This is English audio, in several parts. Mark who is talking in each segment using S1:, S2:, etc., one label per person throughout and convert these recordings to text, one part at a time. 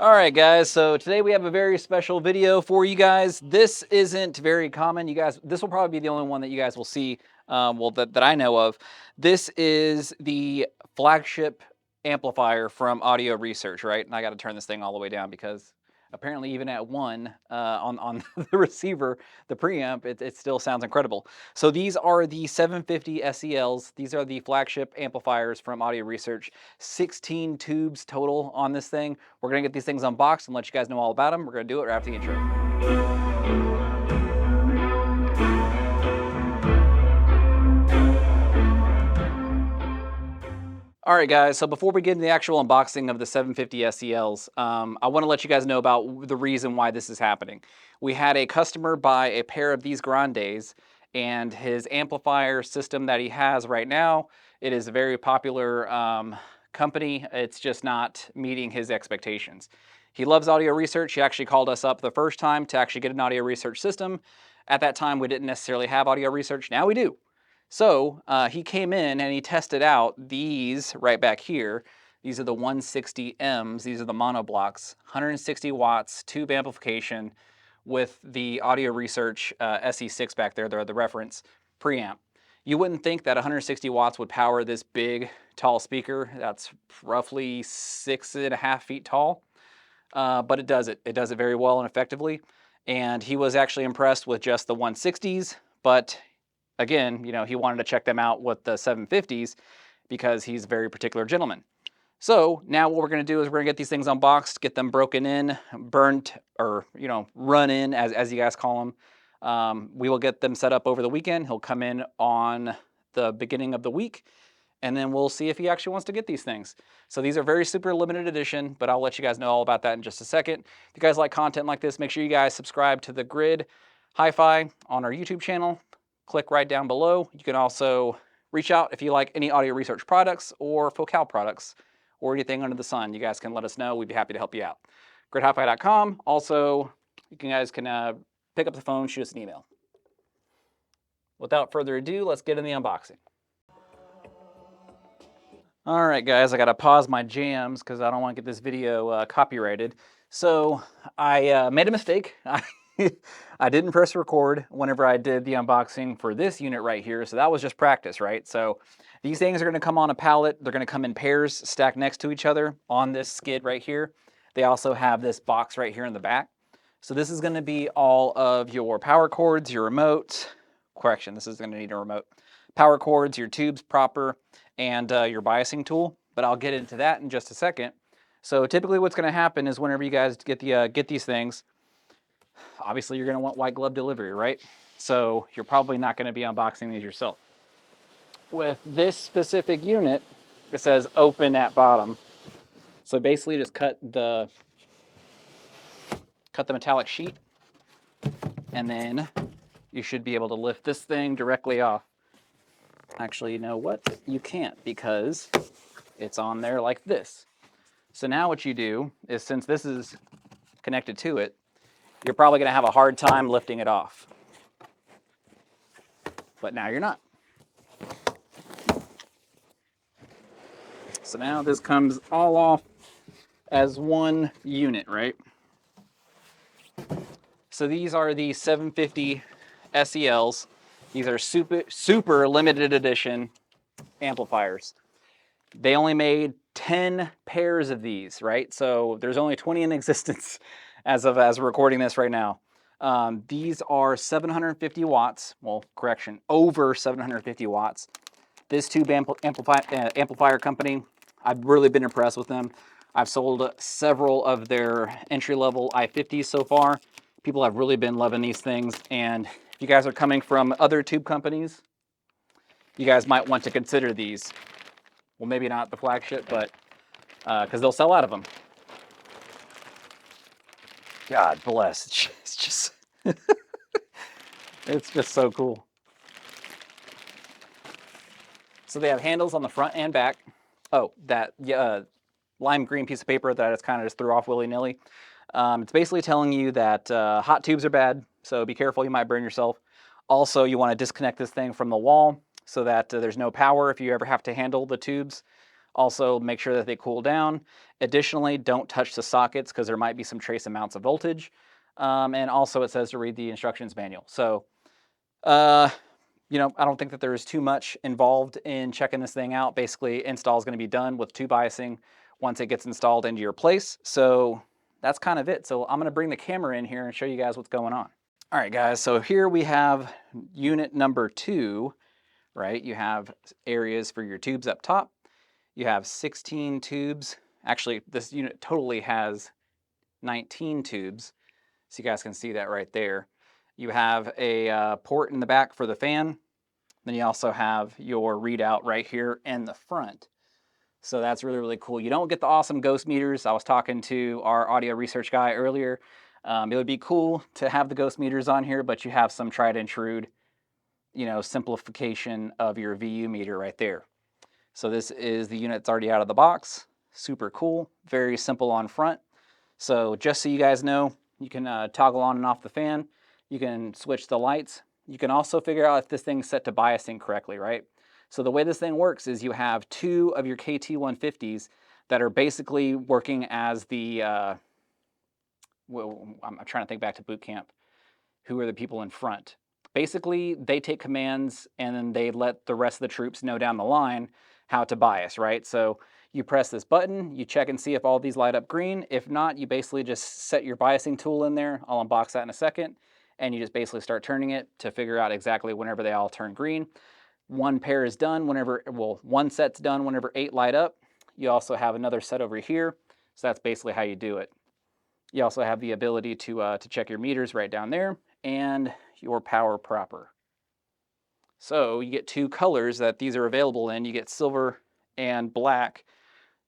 S1: All right, guys, so today we have a very special video for you guys. This isn't very common. This will probably be the only one that you guys will see, that I know of. This is the flagship amplifier from Audio Research, right? And I got to turn this thing all the way down because apparently even at one on the receiver, the preamp, it still sounds incredible. So these are the 750 SELs. These are the flagship amplifiers from Audio Research. 16 tubes total on this thing. We're gonna get these things unboxed and let you guys know all about them. We're gonna do it right after the intro. All right, guys, so before we get into the actual unboxing of the 750 SELs, I want to let you guys know about the reason why this is happening. We had a customer buy a pair of these Grandes, and his amplifier system that he has right now, it is a very popular company. It's just not meeting his expectations. He loves Audio Research. He actually called us up the first time to actually get an Audio Research system. At that time, we didn't necessarily have Audio Research. Now we do. So he came in and he tested out these right back here. These are the 160Ms. These are the monoblocks, 160 watts, tube amplification with the Audio Research SE6 back there, the reference preamp. You wouldn't think that 160 watts would power this big, tall speaker. That's roughly 6.5 feet tall, but it does it. It does it very well and effectively. And he was actually impressed with just the 160s, but again, he wanted to check them out with the 750s because he's a very particular gentleman. So now what we're going to do is we're going to get these things unboxed, get them broken in, burnt, or run in, as you guys call them. We will get them set up over the weekend. He'll come in on the beginning of the week, and then we'll see if he actually wants to get these things. So these are very super limited edition, but I'll let you guys know all about that in just a second. If you guys like content like this, make sure you guys subscribe to the Grid Hi-Fi on our YouTube channel. Click right down below. You can also reach out if you like any Audio Research products or Focal products or anything under the sun. You guys can let us know. We'd be happy to help you out. gridhifi.com. Also, you guys can pick up the phone, shoot us an email. Without further ado, let's get in the unboxing. All right, guys, I got to pause my jams because I don't want to get this video copyrighted. So I made a mistake. I didn't press record whenever I did the unboxing for this unit right here, so that was just practice, right? So these things are going to come on a pallet. They're going to come in pairs stacked next to each other on this skid right here. They also have this box right here in the back. So this is going to be all of your power cords, your remote. Correction, this is going to need a remote. Power cords, your tubes proper, and your biasing tool, but I'll get into that in just a second. So typically what's going to happen is whenever you guys get these things, obviously you're going to want white glove delivery, right? So you're probably not going to be unboxing these yourself. With this specific unit, it says open at bottom. So basically just cut the metallic sheet, and then you should be able to lift this thing directly off. Actually, you know what? You can't because it's on there like this. So now what you do is, since this is connected to it, you're probably going to have a hard time lifting it off. But now you're not. So now this comes all off as one unit, right? So these are the 750 SELs. These are super limited edition amplifiers. They only made 10 pairs of these, right? So there's only 20 in existence as we're recording this right now. These are 750 watts. Well, correction, over 750 watts. This tube amplifier company, I've really been impressed with them. I've sold several of their entry-level i50s so far. People have really been loving these things, and if you guys are coming from other tube companies, you guys might want to consider these. Well, maybe not the flagship, but because they'll sell out of them. God bless. It's just, it's just so cool. So they have handles on the front and back. Oh, that lime green piece of paper that I just kind of threw off willy-nilly. It's basically telling you that hot tubes are bad, so be careful, you might burn yourself. Also, you want to disconnect this thing from the wall so that there's no power if you ever have to handle the tubes. Also, make sure that they cool down. Additionally, don't touch the sockets because there might be some trace amounts of voltage. And also it says to read the instructions manual. So, you know, I don't think that there is too much involved in checking this thing out. Basically, install is going to be done with tube biasing once it gets installed into your place. So that's kind of it. So I'm going to bring the camera in here and show you guys what's going on. All right, guys, so here we have unit number 2, right? You have areas for your tubes up top. You have 16 tubes. Actually, this unit totally has 19 tubes. So you guys can see that right there. You have a port in the back for the fan. Then you also have your readout right here in the front. So that's really, really cool. You don't get the awesome ghost meters. I was talking to our audio research guy earlier. It would be cool to have the ghost meters on here, but you have some tried and true, you know, simplification of your VU meter right there. So this is the unit that's already out of the box. Super cool, very simple on front. So just so you guys know, you can toggle on and off the fan. You can switch the lights. You can also figure out if this thing's set to biasing correctly, right? So the way this thing works is you have 2 of your KT150s that are basically working as the, well, I'm trying to think back to boot camp. Who are the people in front? Basically, they take commands and then they let the rest of the troops know down the line how to bias, right? So you press this button, you check and see if all these light up green. If not, you basically just set your biasing tool in there. I'll unbox that in a second. And you just basically start turning it to figure out exactly whenever they all turn green. One pair is done whenever, well, one set's done whenever 8 light up. You also have another set over here. So that's basically how you do it. You also have the ability to check your meters right down there and your power proper. So you get 2 colors that these are available in. You get silver and black.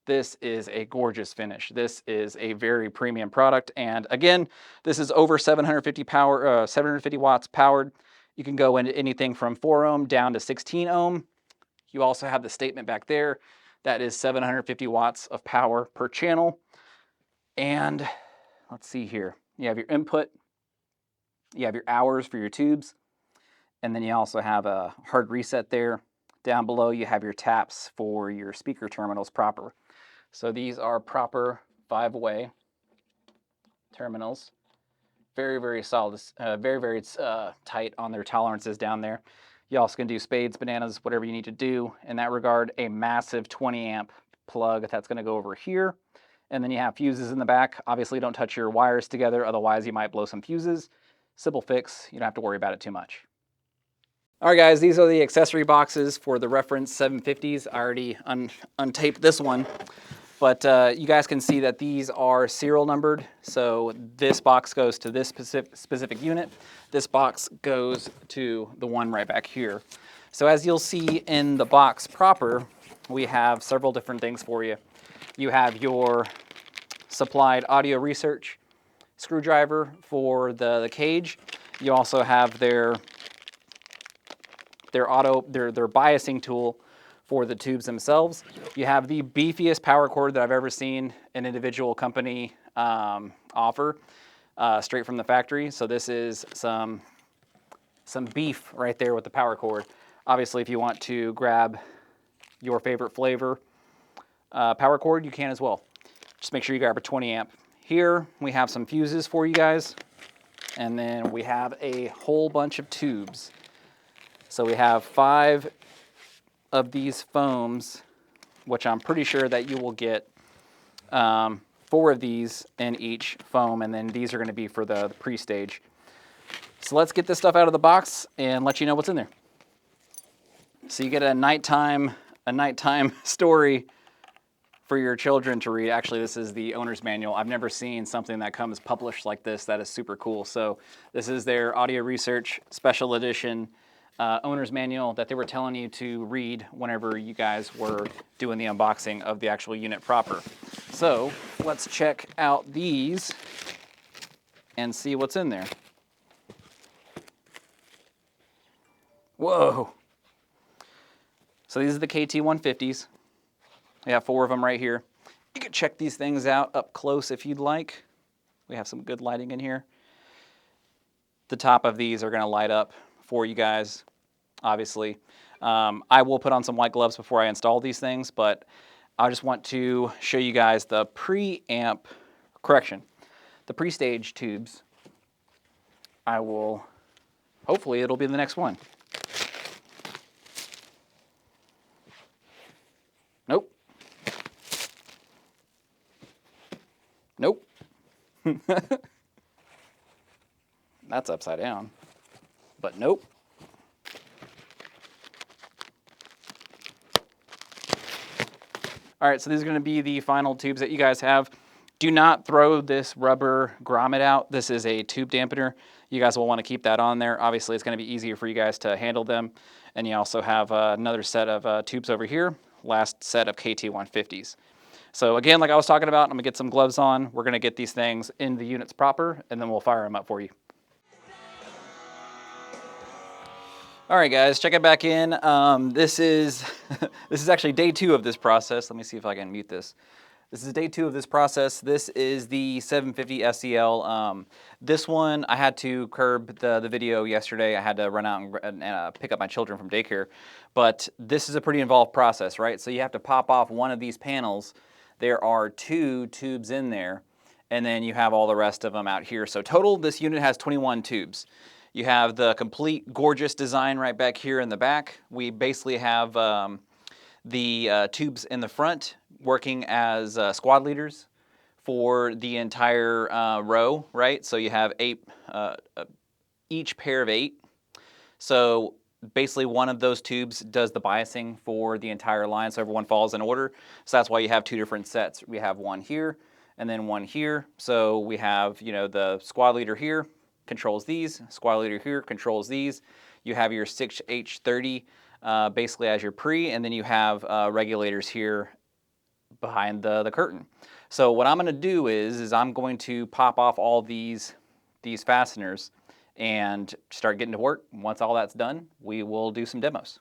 S1: This is a gorgeous finish. This is a very premium product. And again, this is over 750 watts powered. You can go into anything from 4 ohm down to 16 ohm. You also have the statement back there. That is 750 watts of power per channel. And let's see here. You have your input. You have your hours for your tubes. And then you also have a hard reset there. Down below, you have your taps for your speaker terminals proper. So these are proper 5-way terminals. Very, very solid, very tight on their tolerances down there. You also can do spades, bananas, whatever you need to do. In that regard, a massive 20 amp plug that's going to go over here. And then you have fuses in the back. Obviously, don't touch your wires together, otherwise you might blow some fuses. Simple fix, you don't have to worry about it too much. All right, guys, these are the accessory boxes for the reference 750s. I already untaped this one, but you guys can see that these are serial numbered. So this box goes to this specific unit. This box goes to the one right back here. So as you'll see in the box proper, we have several different things for you. You have your supplied audio research screwdriver for the cage. You also have their biasing tool for the tubes themselves. You have the beefiest power cord that I've ever seen an individual company offer, straight from the factory. So this is some beef right there with the power cord. Obviously, if you want to grab your favorite flavor power cord, you can as well. Just make sure you grab a 20 amp. Here we have some fuses for you guys, and then we have a whole bunch of tubes. So we have 5 of these foams, which I'm pretty sure that you will get 4 of these in each foam, and then these are going to be for the pre-stage. So let's get this stuff out of the box and let you know what's in there. So you get a nighttime story for your children to read. Actually, this is the owner's manual. I've never seen something that comes published like this. That is super cool. So this is their audio research special edition owner's manual that they were telling you to read whenever you guys were doing the unboxing of the actual unit proper. So let's check out these and see what's in there. Whoa. So these are the KT150s. We have 4 of them right here. You can check these things out up close if you'd like. We have some good lighting in here. The top of these are going to light up for you guys, obviously. I will put on some white gloves before I install these things, but I just want to show you guys the the pre-stage tubes. Hopefully it'll be the next one. Nope. Nope. That's upside down, but nope. All right, so these are going to be the final tubes that you guys have. Do not throw this rubber grommet out. This is a tube dampener. You guys will want to keep that on there. Obviously, it's going to be easier for you guys to handle them. And you also have another set of tubes over here, last set of KT150s. So again, like I was talking about, I'm going to get some gloves on. We're going to get these things in the units proper, and then we'll fire them up for you. All right, guys, check it back in. This is actually day 2 of this process. Let me see if I can mute this. This is day 2 of this process. This is the 750 SEL. This one, I had to curb the video yesterday. I had to run out and pick up my children from daycare. But this is a pretty involved process, right? So you have to pop off one of these panels. There are 2 tubes in there, and then you have all the rest of them out here. So total, this unit has 21 tubes. You have the complete gorgeous design right back here in the back. We basically have the tubes in the front working as squad leaders for the entire row, right? So you have 8, each pair of 8. So basically one of those tubes does the biasing for the entire line, so everyone falls in order. So that's why you have 2 different sets. We have one here and then one here. So we have, you know, the squad leader here controls these, squad leader here controls these. You have your 6H30 basically as your pre, and then you have regulators here behind the curtain. So what I'm going to do is I'm going to pop off all these fasteners and start getting to work. Once all that's done, we will do some demos.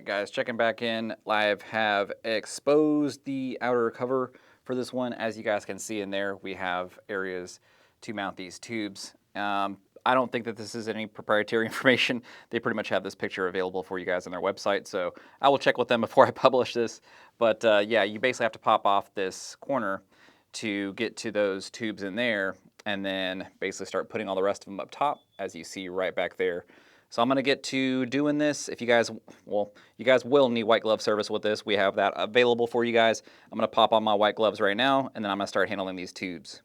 S1: Guys, checking back in, I have exposed the outer cover for this one. As you guys can see in there, we have areas to mount these tubes. I don't think that this is any proprietary information. They pretty much have this picture available for you guys on their website, so I will check with them before I publish this. But yeah, you basically have to pop off this corner to get to those tubes in there, and then basically start putting all the rest of them up top, as you see right back there. So I'm going to get to doing this. If you guys, well, you guys will need white glove service with this. We have that available for you guys. I'm going to pop on my white gloves right now, and then I'm going to start handling these tubes.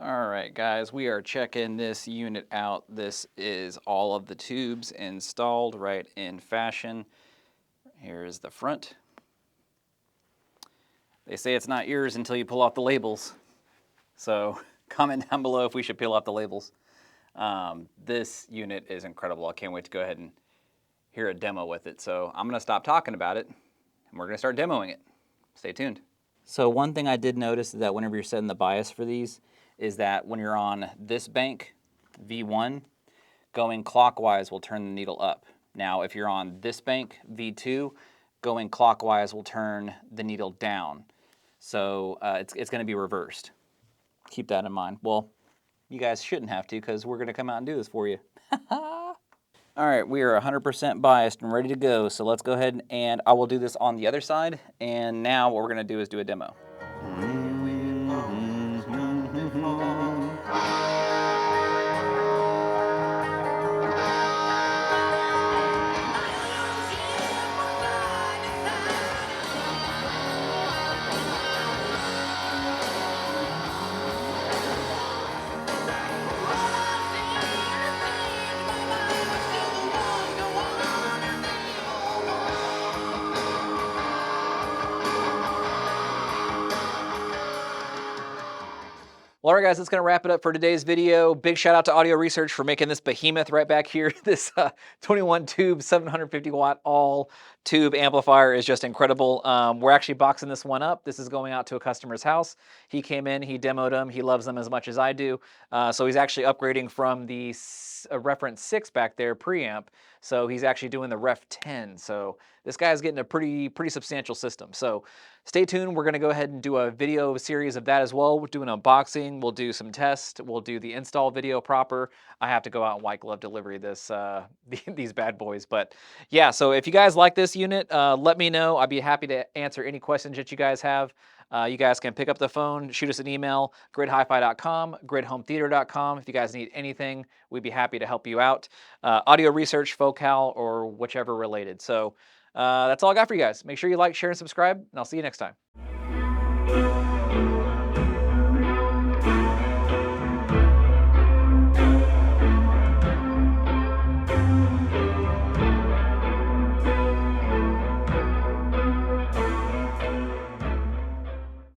S1: All right, guys, we are checking this unit out. This is all of the tubes installed right in fashion. Here's the front. They say it's not yours until you pull off the labels. So comment down below if we should peel off the labels. This unit is incredible. I can't wait to go ahead and hear a demo with it. So I'm gonna stop talking about it and we're gonna start demoing it. Stay tuned. So one thing I did notice is that whenever you're setting the bias for these, is that when you're on this bank, V1, going clockwise will turn the needle up. Now, if you're on this bank, V2, going clockwise will turn the needle down. So it's going to be reversed. Keep that in mind. Well, you guys shouldn't have to because we're going to come out and do this for you. All right, we are 100% biased and ready to go. So let's go ahead and I will do this on the other side. And now what we're going to do is do a demo. Well, all right, guys, that's going to wrap it up for today's video. Big shout out to Audio Research for making this behemoth right back here. This 21 tube, 750 watt all tube amplifier is just incredible. We're actually boxing this one up. This is going out to a customer's house. He came in, he demoed them. He loves them as much as I do. So he's actually upgrading from the reference 6 back there preamp. So he's actually doing the ref 10. So this guy's getting a pretty substantial system. So stay tuned. We're going to go ahead and do a video series of that as well. We'll do an unboxing. We'll do some tests. We'll do the install video proper. I have to go out and white glove delivery this these bad boys. But yeah, so if you guys like this unit, let me know. I'd be happy to answer any questions that you guys have. You guys can pick up the phone, shoot us an email, gridhifi.com, gridhometheater.com. If you guys need anything, we'd be happy to help you out. Audio Research, Focal, or whichever related. So that's all I got for you guys. Make sure you like, share, and subscribe, and I'll see you next time.